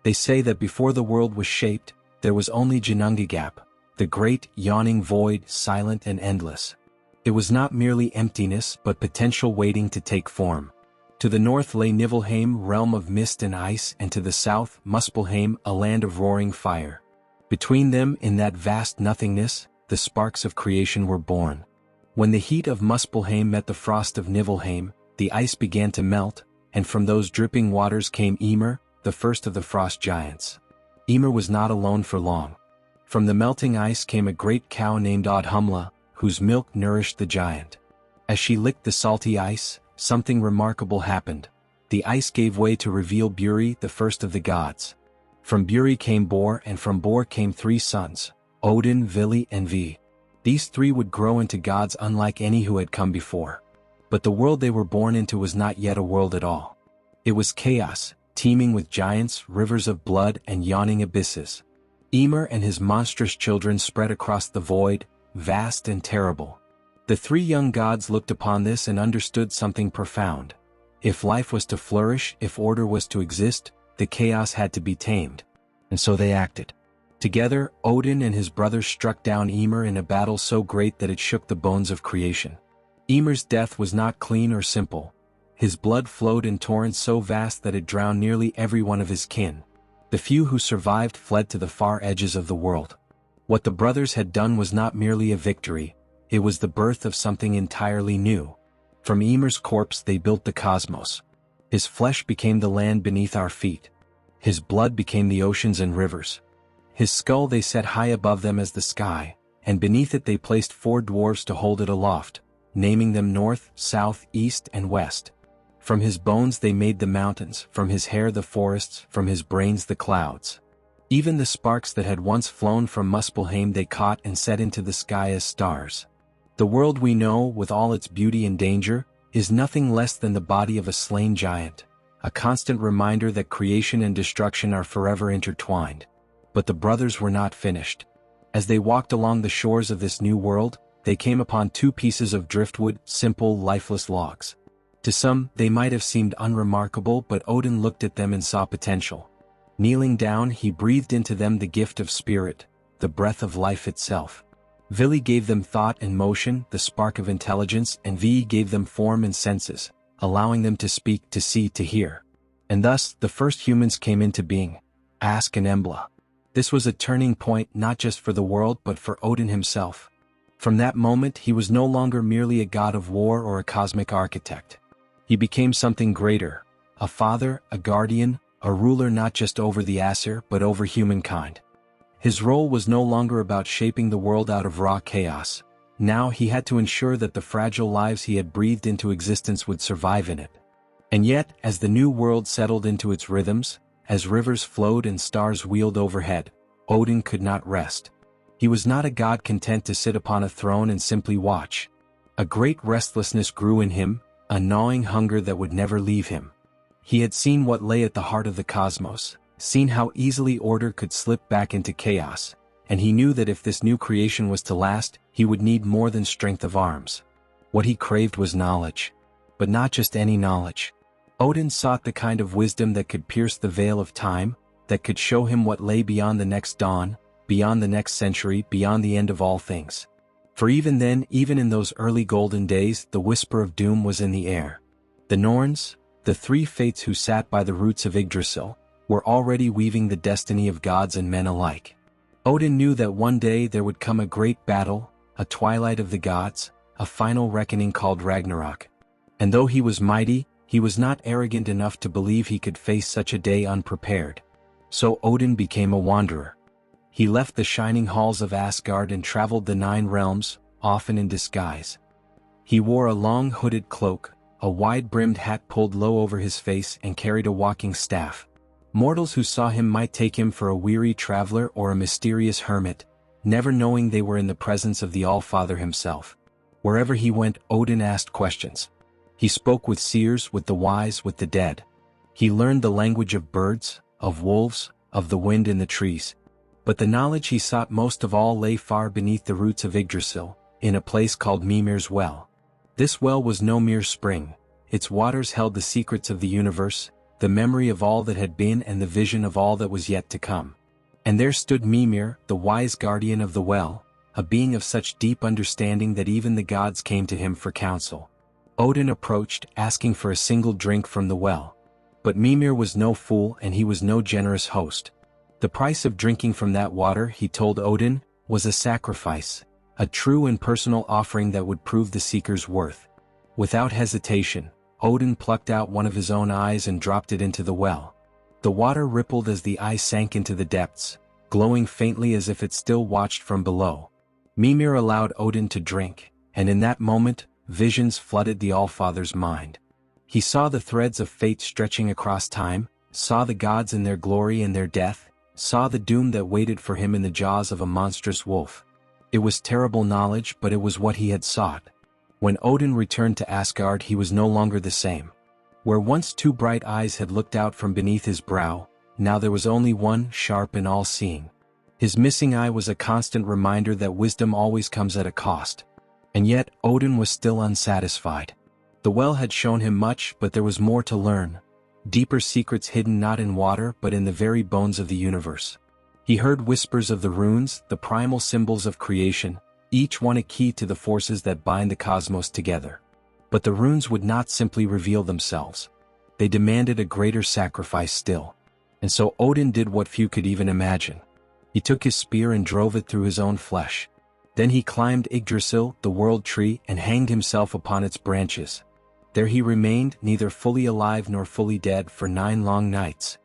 They say that before the world was shaped, there was only Ginnungagap, the great, yawning void, silent and endless. It was not merely emptiness but potential waiting to take form. To the north lay Niflheim, realm of mist and ice, and to the south, Muspelheim, a land of roaring fire. Between them, in that vast nothingness, the sparks of creation were born. When the heat of Muspelheim met the frost of Niflheim, the ice began to melt, and from those dripping waters came Ymir, the first of the frost giants. Ymir was not alone for long. From the melting ice came a great cow named Audhumla, whose milk nourished the giant. As she licked the salty ice, something remarkable happened. The ice gave way to reveal Buri, the first of the gods. From Buri came Bor, and from Bor came 3 sons, Odin, Vili, and Vi. These 3 would grow into gods unlike any who had come before. But the world they were born into was not yet a world at all. It was chaos, teeming with giants, rivers of blood, and yawning abysses. Ymir and his monstrous children spread across the void, vast and terrible. The 3 young gods looked upon this and understood something profound. If life was to flourish, if order was to exist, the chaos had to be tamed. And so they acted. Together, Odin and his brothers struck down Ymir in a battle so great that it shook the bones of creation. Ymir's death was not clean or simple. His blood flowed in torrents so vast that it drowned nearly every one of his kin. The few who survived fled to the far edges of the world. What the brothers had done was not merely a victory, it was the birth of something entirely new. From Ymir's corpse they built the cosmos. His flesh became the land beneath our feet. His blood became the oceans and rivers. His skull they set high above them as the sky, and beneath it they placed 4 dwarves to hold it aloft, naming them North, South, East, and West. From his bones they made the mountains, from his hair the forests, from his brains the clouds. Even the sparks that had once flown from Muspelheim they caught and set into the sky as stars. The world we know, with all its beauty and danger, is nothing less than the body of a slain giant, a constant reminder that creation and destruction are forever intertwined. But the brothers were not finished. As they walked along the shores of this new world, they came upon 2 pieces of driftwood, simple, lifeless logs. To some, they might have seemed unremarkable, but Odin looked at them and saw potential. Kneeling down, he breathed into them the gift of spirit, the breath of life itself. Vili gave them thought and motion, the spark of intelligence, and Vi gave them form and senses, allowing them to speak, to see, to hear. And thus, the first humans came into being, Ask and Embla. This was a turning point not just for the world but for Odin himself. From that moment he was no longer merely a god of war or a cosmic architect. He became something greater, a father, a guardian, a ruler not just over the Aesir but over humankind. His role was no longer about shaping the world out of raw chaos. Now he had to ensure that the fragile lives he had breathed into existence would survive in it. And yet, as the new world settled into its rhythms, as rivers flowed and stars wheeled overhead, Odin could not rest. He was not a god content to sit upon a throne and simply watch. A great restlessness grew in him, a gnawing hunger that would never leave him. He had seen what lay at the heart of the cosmos, seen how easily order could slip back into chaos, and he knew that if this new creation was to last, he would need more than strength of arms. What he craved was knowledge. But not just any knowledge. Odin sought the kind of wisdom that could pierce the veil of time, that could show him what lay beyond the next dawn, beyond the next century, beyond the end of all things. For even then, even in those early golden days, the whisper of doom was in the air. The Norns, the 3 fates who sat by the roots of Yggdrasil, were already weaving the destiny of gods and men alike. Odin knew that one day there would come a great battle, a twilight of the gods, a final reckoning called Ragnarok. And though he was mighty, he was not arrogant enough to believe he could face such a day unprepared. So Odin became a wanderer. He left the shining halls of Asgard and traveled the 9 realms, often in disguise. He wore a long hooded cloak, a wide-brimmed hat pulled low over his face, and carried a walking staff. Mortals who saw him might take him for a weary traveler or a mysterious hermit, never knowing they were in the presence of the Allfather himself. Wherever he went, Odin asked questions. He spoke with seers, with the wise, with the dead. He learned the language of birds, of wolves, of the wind in the trees. But the knowledge he sought most of all lay far beneath the roots of Yggdrasil, in a place called Mímir's well. This well was no mere spring. Its waters held the secrets of the universe, the memory of all that had been and the vision of all that was yet to come. And there stood Mímir, the wise guardian of the well, a being of such deep understanding that even the gods came to him for counsel. Odin approached, asking for a single drink from the well. But Mímir was no fool and he was no generous host. The price of drinking from that water, he told Odin, was a sacrifice, a true and personal offering that would prove the seeker's worth. Without hesitation, Odin plucked out one of his own eyes and dropped it into the well. The water rippled as the eye sank into the depths, glowing faintly as if it still watched from below. Mímir allowed Odin to drink, and in that moment, visions flooded the Allfather's mind. He saw the threads of fate stretching across time, saw the gods in their glory and their death, saw the doom that waited for him in the jaws of a monstrous wolf. It was terrible knowledge, but it was what he had sought. When Odin returned to Asgard, he was no longer the same. Where once two bright eyes had looked out from beneath his brow, now there was only one, sharp and all-seeing. His missing eye was a constant reminder that wisdom always comes at a cost. And yet, Odin was still unsatisfied. The well had shown him much, but there was more to learn. Deeper secrets hidden not in water but in the very bones of the universe. He heard whispers of the runes, the primal symbols of creation, each one a key to the forces that bind the cosmos together. But the runes would not simply reveal themselves. They demanded a greater sacrifice still. And so Odin did what few could even imagine. He took his spear and drove it through his own flesh. Then he climbed Yggdrasil, the world tree, and hanged himself upon its branches. There he remained, neither fully alive nor fully dead, for 9 long nights.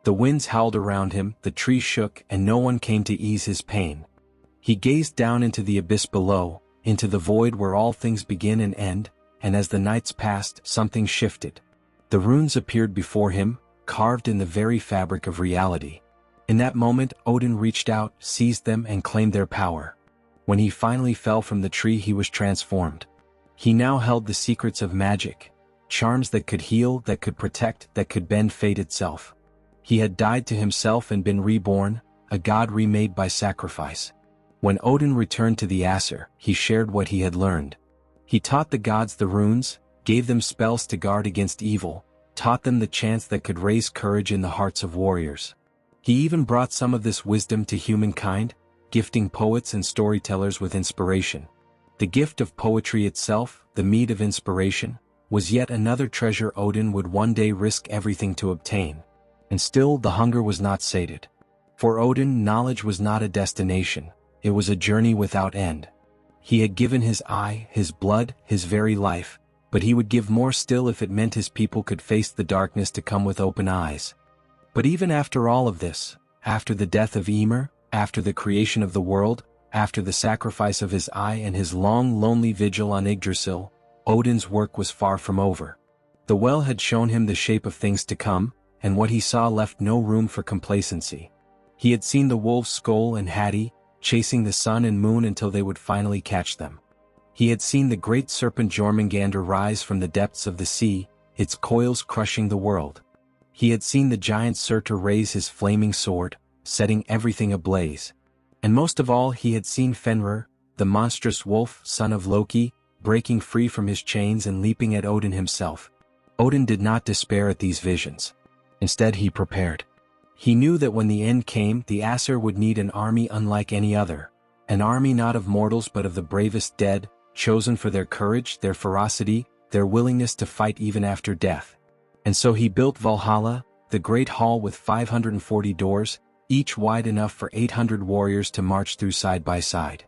The winds howled around him, the trees shook, and no one came to ease his pain. He gazed down into the abyss below, into the void where all things begin and end, and as the nights passed, something shifted. The runes appeared before him, carved in the very fabric of reality. In that moment, Odin reached out, seized them, and claimed their power. When he finally fell from the tree, he was transformed. He now held the secrets of magic, charms that could heal, that could protect, that could bend fate itself. He had died to himself and been reborn, a god remade by sacrifice. When Odin returned to the Aesir, he shared what he had learned. He taught the gods the runes, gave them spells to guard against evil, taught them the chants that could raise courage in the hearts of warriors. He even brought some of this wisdom to humankind, gifting poets and storytellers with inspiration. The gift of poetry itself, the meed of inspiration, was yet another treasure Odin would one day risk everything to obtain. And still the hunger was not sated. For Odin, knowledge was not a destination, it was a journey without end. He had given his eye, his blood, his very life, but he would give more still if it meant his people could face the darkness to come with open eyes. But even after all of this, after the death of Ymir, after the creation of the world, after the sacrifice of his eye and his long lonely vigil on Yggdrasil, Odin's work was far from over. The well had shown him the shape of things to come, and what he saw left no room for complacency. He had seen the wolves Skoll and Hati, chasing the sun and moon until they would finally catch them. He had seen the great serpent Jormungandr rise from the depths of the sea, its coils crushing the world. He had seen the giant Surtur raise his flaming sword, setting everything ablaze. And most of all, he had seen Fenrir, the monstrous wolf, son of Loki, breaking free from his chains and leaping at Odin himself. Odin did not despair at these visions. Instead, he prepared. He knew that when the end came, the Aesir would need an army unlike any other. An army not of mortals but of the bravest dead, chosen for their courage, their ferocity, their willingness to fight even after death. And so he built Valhalla, the great hall with 540 doors, each wide enough for 800 warriors to march through side by side.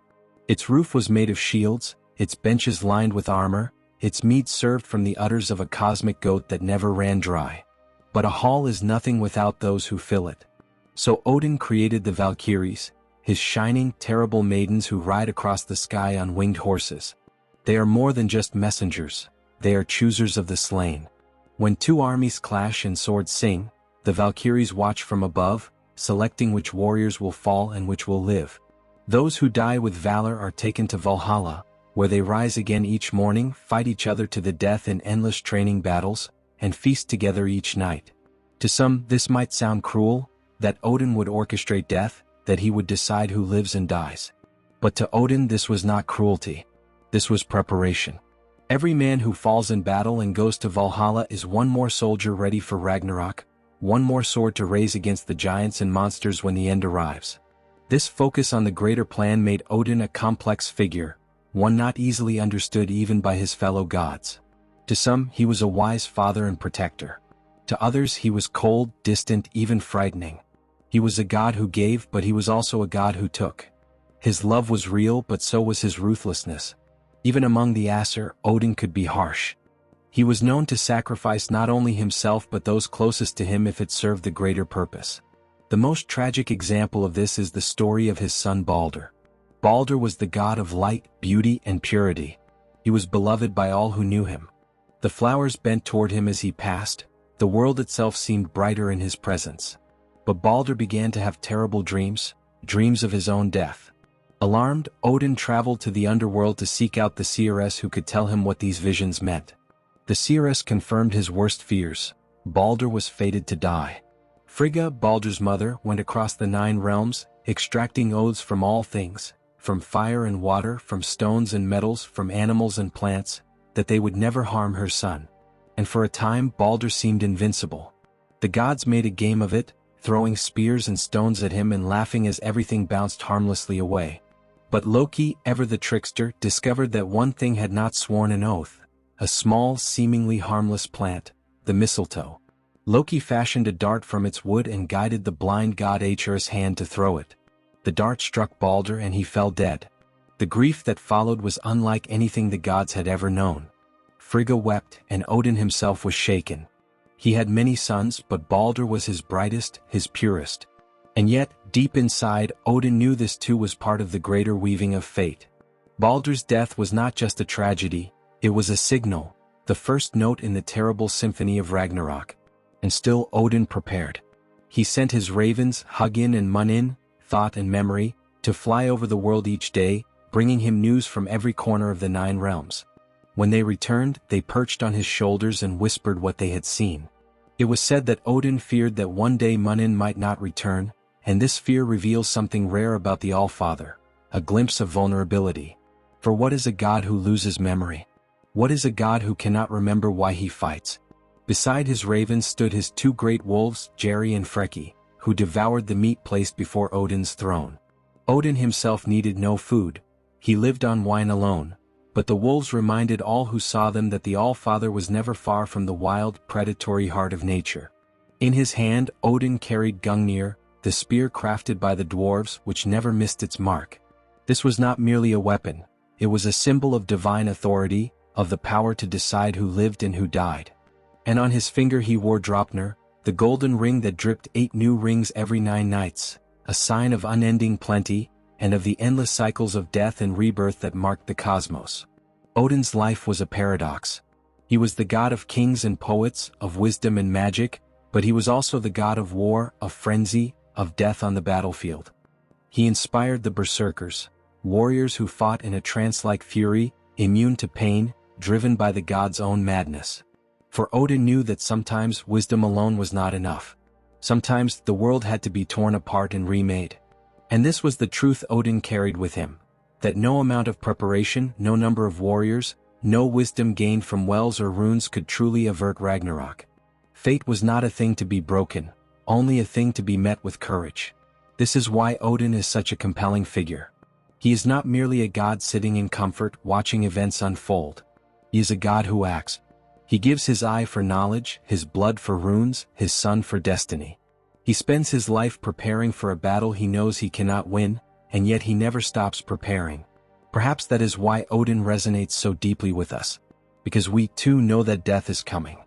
Its roof was made of shields, its benches lined with armor, its meat served from the udders of a cosmic goat that never ran dry. But a hall is nothing without those who fill it. So Odin created the Valkyries, his shining, terrible maidens who ride across the sky on winged horses. They are more than just messengers, they are choosers of the slain. When two armies clash and swords sing, the Valkyries watch from above, selecting which warriors will fall and which will live. Those who die with valor are taken to Valhalla, where they rise again each morning, fight each other to the death in endless training battles, and feast together each night. To some, this might sound cruel, that Odin would orchestrate death, that he would decide who lives and dies. But to Odin this was not cruelty. This was preparation. Every man who falls in battle and goes to Valhalla is one more soldier ready for Ragnarok, one more sword to raise against the giants and monsters when the end arrives. This focus on the greater plan made Odin a complex figure, one not easily understood even by his fellow gods. To some, he was a wise father and protector. To others, he was cold, distant, even frightening. He was a god who gave, but he was also a god who took. His love was real, but so was his ruthlessness. Even among the Aesir, Odin could be harsh. He was known to sacrifice not only himself but those closest to him if it served the greater purpose. The most tragic example of this is the story of his son Balder. Balder was the god of light, beauty, and purity. He was beloved by all who knew him. The flowers bent toward him as he passed, the world itself seemed brighter in his presence. But Balder began to have terrible dreams, dreams of his own death. Alarmed, Odin traveled to the underworld to seek out the seeress who could tell him what these visions meant. The seeress confirmed his worst fears. Balder was fated to die. Frigga, Balder's mother, went across the 9 realms, extracting oaths from all things, from fire and water, from stones and metals, from animals and plants, that they would never harm her son. And for a time Balder seemed invincible. The gods made a game of it, throwing spears and stones at him and laughing as everything bounced harmlessly away. But Loki, ever the trickster, discovered that one thing had not sworn an oath: a small, seemingly harmless plant, the mistletoe. Loki fashioned a dart from its wood and guided the blind god Aesir's hand to throw it. The dart struck Balder and he fell dead. The grief that followed was unlike anything the gods had ever known. Frigga wept, and Odin himself was shaken. He had many sons, but Balder was his brightest, his purest. And yet, deep inside, Odin knew this too was part of the greater weaving of fate. Balder's death was not just a tragedy, it was a signal, the first note in the terrible symphony of Ragnarok. And still Odin prepared. He sent his ravens, Hugin and Munin, Thought and Memory, to fly over the world each day, bringing him news from every corner of the 9 realms. When they returned, they perched on his shoulders and whispered what they had seen. It was said that Odin feared that one day Munin might not return, and this fear reveals something rare about the Allfather, a glimpse of vulnerability. For what is a god who loses memory? What is a god who cannot remember why he fights? Beside his ravens stood his 2 great wolves, Jerry and Freki, who devoured the meat placed before Odin's throne. Odin himself needed no food, he lived on wine alone, but the wolves reminded all who saw them that the Allfather was never far from the wild, predatory heart of nature. In his hand, Odin carried Gungnir, the spear crafted by the dwarves which never missed its mark. This was not merely a weapon, it was a symbol of divine authority, of the power to decide who lived and who died. And on his finger he wore Draupnir, the golden ring that dripped 8 new rings every 9 nights, a sign of unending plenty, and of the endless cycles of death and rebirth that marked the cosmos. Odin's life was a paradox. He was the god of kings and poets, of wisdom and magic, but he was also the god of war, of frenzy, of death on the battlefield. He inspired the berserkers, warriors who fought in a trance-like fury, immune to pain, driven by the god's own madness. For Odin knew that sometimes wisdom alone was not enough. Sometimes the world had to be torn apart and remade. And this was the truth Odin carried with him, that no amount of preparation, no number of warriors, no wisdom gained from wells or runes could truly avert Ragnarok. Fate was not a thing to be broken, only a thing to be met with courage. This is why Odin is such a compelling figure. He is not merely a god sitting in comfort watching events unfold. He is a god who acts. He gives his eye for knowledge, his blood for runes, his son for destiny. He spends his life preparing for a battle he knows he cannot win, and yet he never stops preparing. Perhaps that is why Odin resonates so deeply with us. Because we too know that death is coming.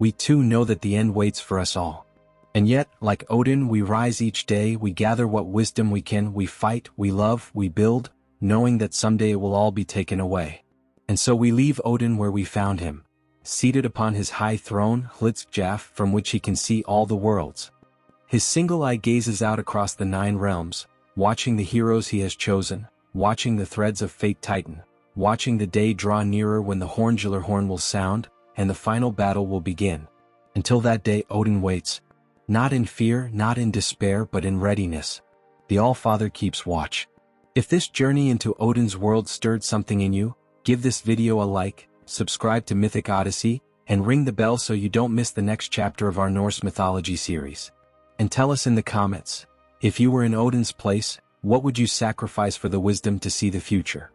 We too know that the end waits for us all. And yet, like Odin, we rise each day, we gather what wisdom we can, we fight, we love, we build, knowing that someday it will all be taken away. And so we leave Odin where we found him, seated upon his high throne, Hlidskjaf, from which he can see all the worlds. His single eye gazes out across the 9 realms, watching the heroes he has chosen, watching the threads of fate tighten, watching the day draw nearer when the Horngular horn will sound, and the final battle will begin. Until that day Odin waits. Not in fear, not in despair, but in readiness. The Allfather keeps watch. If this journey into Odin's world stirred something in you, give this video a like, subscribe to Mythic Odyssey, and ring the bell so you don't miss the next chapter of our Norse mythology series. And tell us in the comments, if you were in Odin's place, what would you sacrifice for the wisdom to see the future?